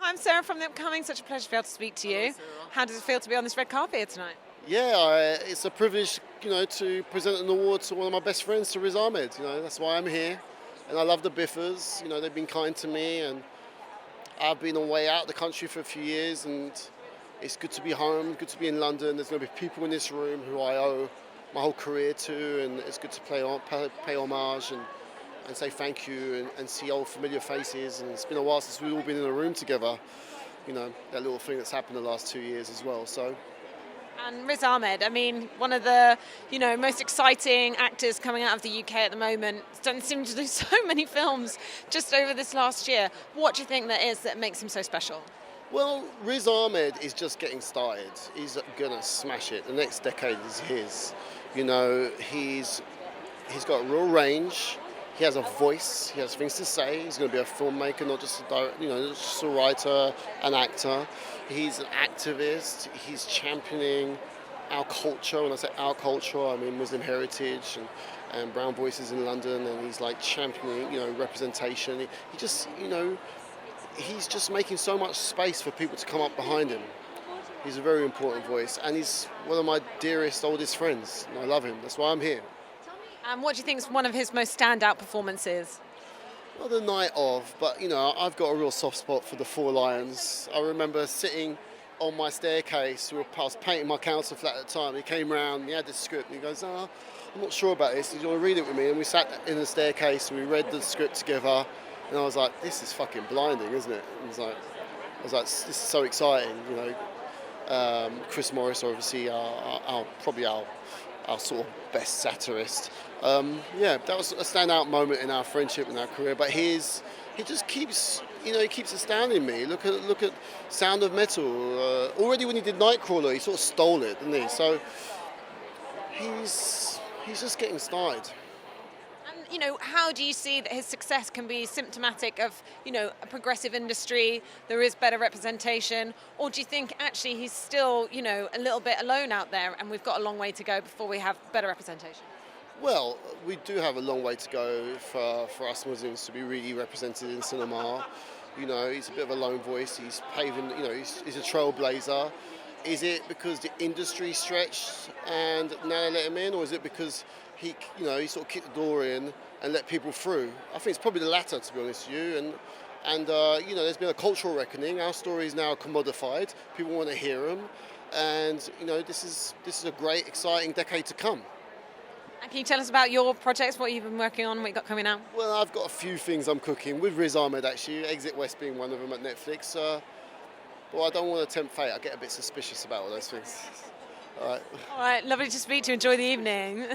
I'm Sarah from The Upcoming. Such a pleasure to be able to speak to you. Hello, Sarah. How does it feel to be on this red carpet here tonight? Yeah, it's a privilege, to present an award to one of my best friends, to Riz Ahmed. That's why I'm here, and I love the BIFAs. They've been kind to me, and I've been away out of the country for a few years, and it's good to be home, good to be in London. There's going to be people in this room who I owe my whole career to, and it's good to pay homage and say thank you and see old familiar faces. And it's been a while since we've all been in a room together. That little thing that's happened the last 2 years as well. So. And Riz Ahmed, one of the most exciting actors coming out of the UK at the moment. Doesn't seem to do so many films just over this last year. What do you think that is that makes him so special? Well, Riz Ahmed is just getting started. He's gonna smash it. The next decade is his. He's got real range. He has a voice. He has things to say. He's going to be a filmmaker, not just not just a writer, an actor. He's an activist. He's championing our culture. When I say our culture, I mean Muslim heritage and brown voices in London. And he's like championing, representation. He just, he's just making so much space for people to come up behind him. He's a very important voice, and he's one of my dearest, oldest friends. And I love him. That's why I'm here. What do you think is one of his most standout performances? Well, the night of, but I've got a real soft spot for the Four Lions. I remember sitting on my staircase. I was painting my council flat at the time. He came round, he had this script, and he goes, I'm not sure about this. Do you want to read it with me? And we sat in the staircase, and we read the script together, and I was like, this is fucking blinding, isn't it? I was like, this is so exciting, Chris Morris, obviously, probably our sort of best satirist. That was a standout moment in our friendship and our career. But he just keeps, he keeps astounding me. Look at Sound of Metal. Already when he did Nightcrawler, he sort of stole it, didn't he? So he's just getting started. And how do you see that his success can be symptomatic of a progressive industry? There is better representation, or do you think actually he's still a little bit alone out there, and we've got a long way to go before we have better representation? Well, we do have a long way to go for us Muslims to be really represented in cinema. He's a bit of a lone voice. He's paving. He's a trailblazer. Is it because the industry stretched and now they let him in, or is it because he sort of kicked the door in and let people through? I think it's probably the latter, to be honest with you. And there's been a cultural reckoning. Our story is now commodified. People want to hear them, and this is a great, exciting decade to come. And can you tell us about your projects, what you've been working on, what you've got coming out? Well, I've got a few things I'm cooking with Riz Ahmed, actually. Exit West being one of them at Netflix. Well, I don't want to tempt fate. I get a bit suspicious about all those things. All right. All right, lovely to speak to you. Enjoy the evening.